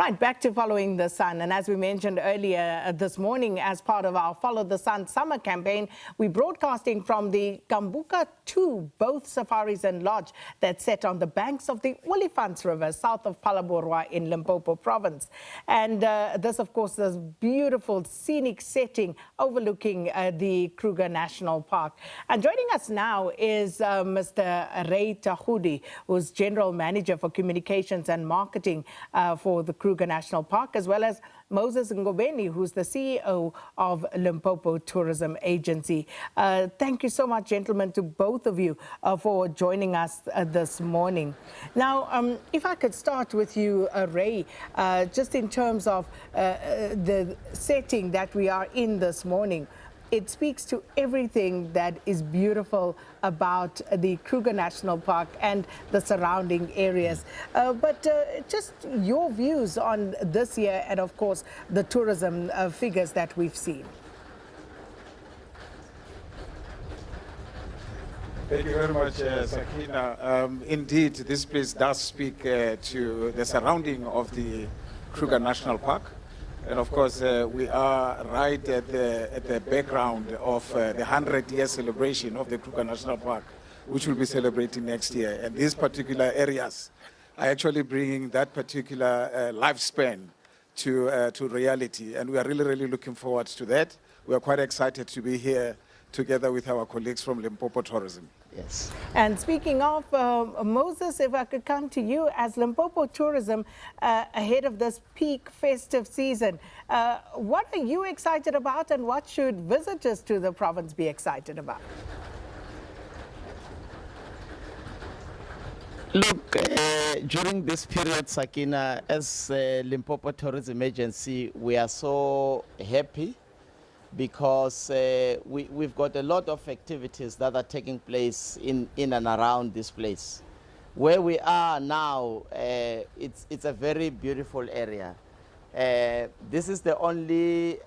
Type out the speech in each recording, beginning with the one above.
Right, back to Following the Sun. And as we mentioned earlier this morning, as part of our Follow the Sun summer campaign, we're broadcasting from the Kambaku 2, both safaris and lodge that's set on the banks of the Olifants River, south of Phalaborwa in Limpopo province. And this, of course, is beautiful scenic setting overlooking the Kruger National Park. And joining us now is Mr. Thakhuli, who's General Manager for Communications and Marketing for the Kruger National Park, as well as Moses Ngobeni, who's the CEO of Limpopo Tourism Agency. Thank you so much, gentlemen, to both of you for joining us this morning. Now, if I could start with you, Ray, just in terms of the setting that we are in this morning. It speaks to everything that is beautiful about the Kruger National Park and the surrounding areas. But just your views on this year and, of course, the tourism figures that we've seen. Thank you very much, Sakina. Indeed, this place does speak to the surrounding of the Kruger National Park. And of course, we are right at the background of the 100-year celebration of the Kruger National Park, which will be celebrating next year. And these particular areas are actually bringing that particular lifespan to reality. And we are really, really looking forward to that. We are quite excited to be here together with our colleagues from Limpopo Tourism. Yes. And speaking of, Moses, if I could come to you, as Limpopo Tourism ahead of this peak festive season, what are you excited about and what should visitors to the province be excited about? Look, during this period, Sakina, as Limpopo Tourism Agency, we are so happy because we've got a lot of activities that are taking place in and around this place. Where we are now, it's a very beautiful area. This is the only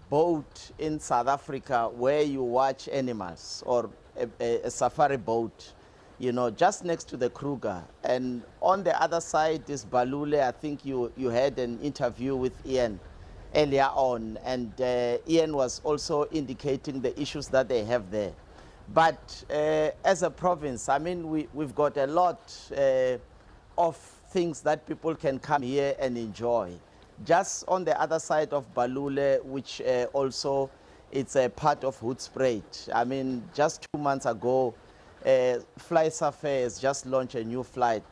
boat in South Africa where you watch animals, or a safari boat, you know, just next to the Kruger. And on the other side is Balule. I think you had an interview with Ian earlier on, and Ian was also indicating the issues that they have there. But as a province, I mean, we've got a lot of things that people can come here and enjoy. Just on the other side of Balule, which also it's a part of Hoedspruit. I mean, just 2 months ago, Fly Safari has just launched a new flight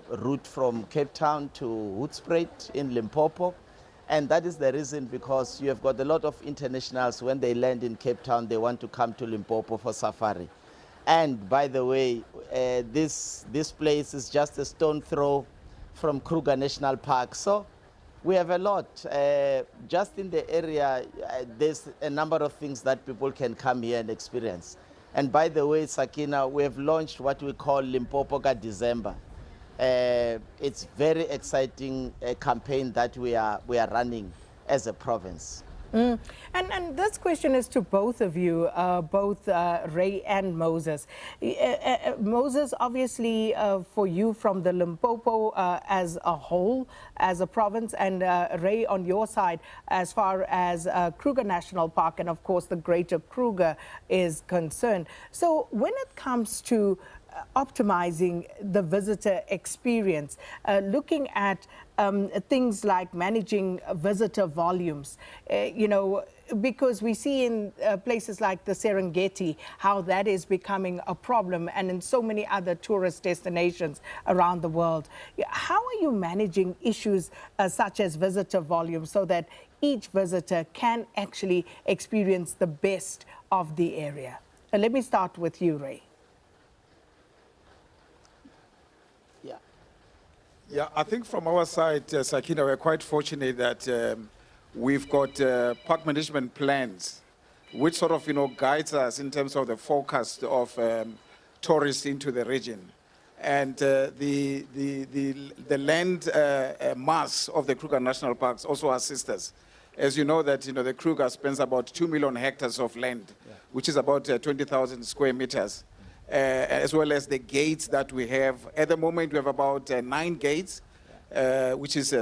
route from Cape Town to Hoedspruit in Limpopo. And that is the reason, because you have got a lot of internationals, when they land in Cape Town, they want to come to Limpopo for safari. And by the way, this place is just a stone throw from Kruger National Park. So we have a lot. Just in the area, there's a number of things that people can come here and experience. And by the way, Sakina, we have launched what we call Limpopo Ka December. It's very exciting campaign that we are running as a province. And this question is to both of you, both Ray and Moses. Moses, obviously, for you from the Limpopo as a whole, as a province, and Ray on your side as far as Kruger National Park and, of course, the greater Kruger is concerned. So when it comes to optimizing the visitor experience, looking at things like managing visitor volumes, you know, because we see in places like the Serengeti how that is becoming a problem, and in so many other tourist destinations around the world. How are you managing issues such as visitor volume so that each visitor can actually experience the best of the area? Let me start with you, Ray. Yeah, I think from our side, Sakina, we're quite fortunate that we've got park management plans, which sort of, you know, guides us in terms of the forecast of tourists into the region. And the land mass of the Kruger National Parks also assists us. As you know that, you know, the Kruger spends about 2 million hectares of land, which is about 20,000 square meters. As well as the gates that we have. At the moment, we have about 9 gates. which is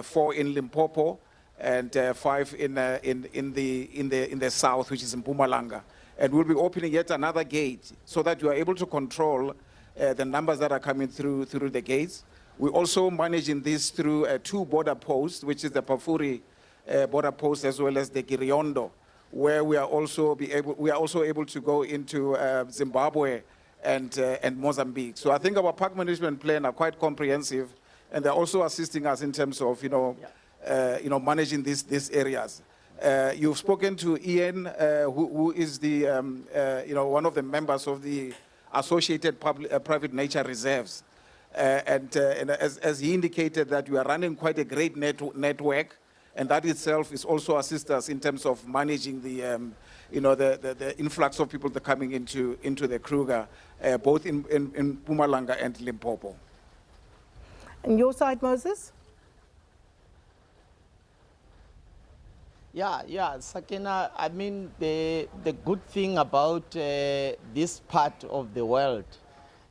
4 in Limpopo and 5 in the south, which is in Mpumalanga. And we'll be opening yet another gate so that you are able to control the numbers that are coming through the gates. We're also managing this through 2 border posts, which is the Pafuri border post as well as the Giriondo, where we are also able to go into Zimbabwe and Mozambique. So I think our park management plan are quite comprehensive, and they're also assisting us in terms of managing these areas. You've spoken to Ian, who is the one of the members of the Associated Private Nature Reserves, and as he indicated that we are running quite a great network, and that itself is also assist us in terms of managing the influx of people that are coming into the Kruger, both in Mpumalanga and Limpopo. And your side, Moses? Yeah, Sakina, I mean, the good thing about this part of the world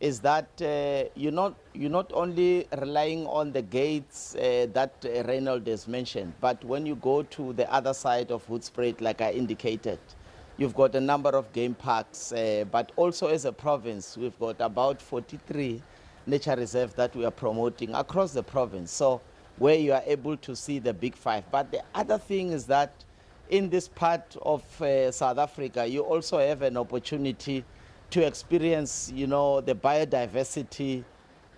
is that you're not only relying on the gates that Reynold has mentioned, but when you go to the other side of Hoedspruit, like I indicated, you've got a number of game parks, but also as a province, we've got about 43 nature reserves that we are promoting across the province. So where you are able to see the big 5. But the other thing is that in this part of South Africa, you also have an opportunity to experience, the biodiversity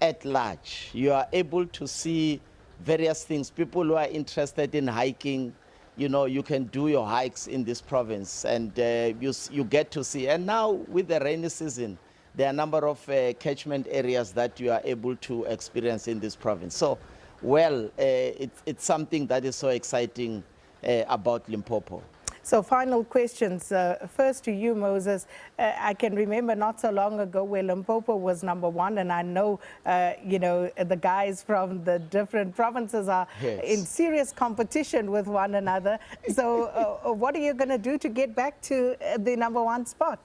at large. You are able to see various things. People who are interested in hiking, you can do your hikes in this province, and you get to see. And now with the rainy season, there are a number of catchment areas that you are able to experience in this province. So, it's something that is so exciting about Limpopo. So final questions. First to you, Moses. I can remember not so long ago where Limpopo was #1, and I know, the guys from the different provinces are in serious competition with one another. So what are you going to do to get back to the #1 spot?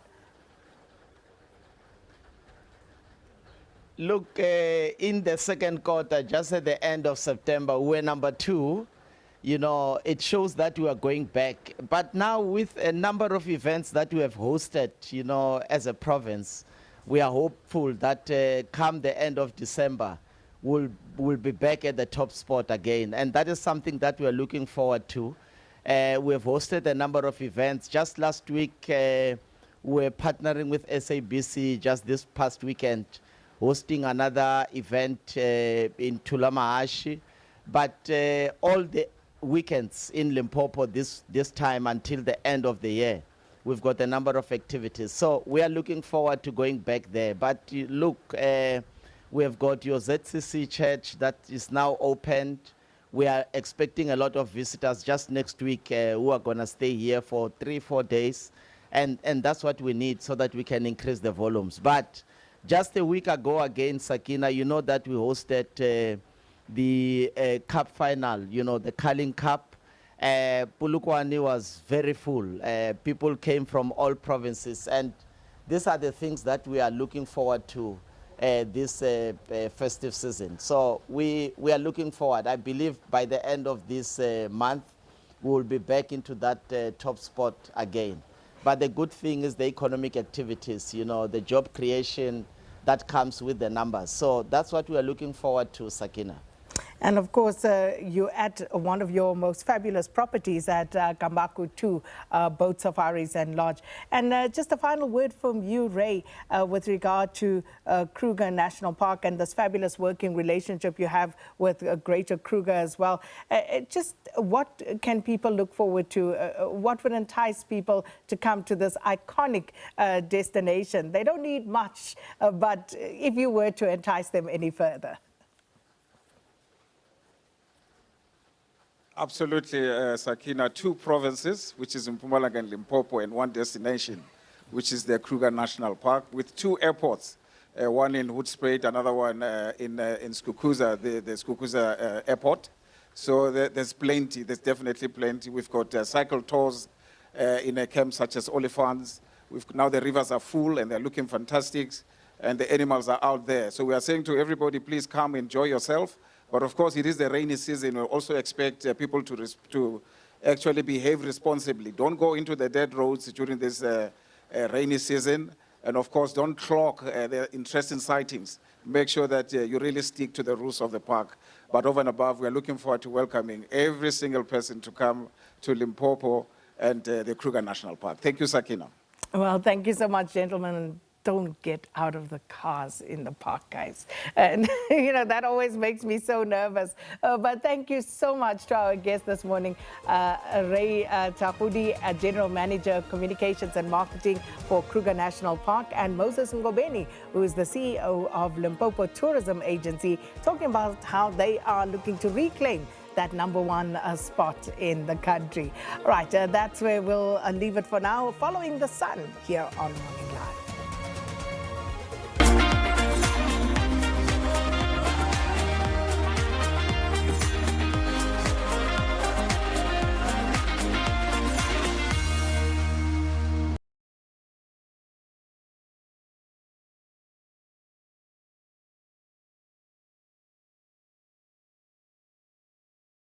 Look, in the second quarter, just at the end of September, we're #2. It shows that we are going back. But now with a number of events that we have hosted, as a province, we are hopeful that come the end of December, we'll be back at the top spot again. And that is something that we are looking forward to. We have hosted a number of events. Just last week, we're partnering with SABC just this past weekend, hosting another event in Tulamahashi. But all the weekends in Limpopo this time until the end of the year, we've got a number of activities. So we are looking forward to going back there. But look, we have got your ZCC church that is now opened. We are expecting a lot of visitors just next week who are going to stay here for 3-4 days. And that's what we need so that we can increase the volumes. But just a week ago again, Sakina, that we hosted the cup final, the Carling Cup. Polokwane was very full. People came from all provinces, and these are the things that we are looking forward to this festive season. So we are looking forward. I believe by the end of this month, we will be back into that top spot again. But the good thing is the economic activities, the job creation that comes with the numbers. So that's what we are looking forward to, Sakina. And of course, you're at one of your most fabulous properties at Kambaku 2, boat safaris and lodge. And just a final word from you, Ray, with regard to Kruger National Park and this fabulous working relationship you have with Greater Kruger as well. Just what can people look forward to? What would entice people to come to this iconic destination? They don't need much, but if you were to entice them any further. Absolutely, Sakina. 2 provinces, which is Mpumalanga and Limpopo, and 1 destination, which is the Kruger National Park, with 2 airports, one in Hoedspruit, another one in Skukuza, the Skukuza airport. So there's plenty, there's definitely plenty. We've got cycle tours in a camp such as Olifants. Now the rivers are full and they're looking fantastic, and the animals are out there. So we are saying to everybody, please come, enjoy yourself. But of course, it is the rainy season. We also expect people to actually behave responsibly. Don't go into the dead roads during this rainy season. And of course, don't clog the interesting sightings. Make sure that you really stick to the rules of the park. But over and above, we're looking forward to welcoming every single person to come to Limpopo and the Kruger National Park. Thank you, Sakina. Well, thank you so much, gentlemen. Don't get out of the cars in the park, guys. And, that always makes me so nervous. But thank you so much to our guest this morning, Ray Thakhuli, General Manager of Communications and Marketing for Kruger National Park, and Moses Ngobeni, who is the CEO of Limpopo Tourism Agency, talking about how they are looking to reclaim that #1 spot in the country. All right, that's where we'll leave it for now, following the sun here on Morning.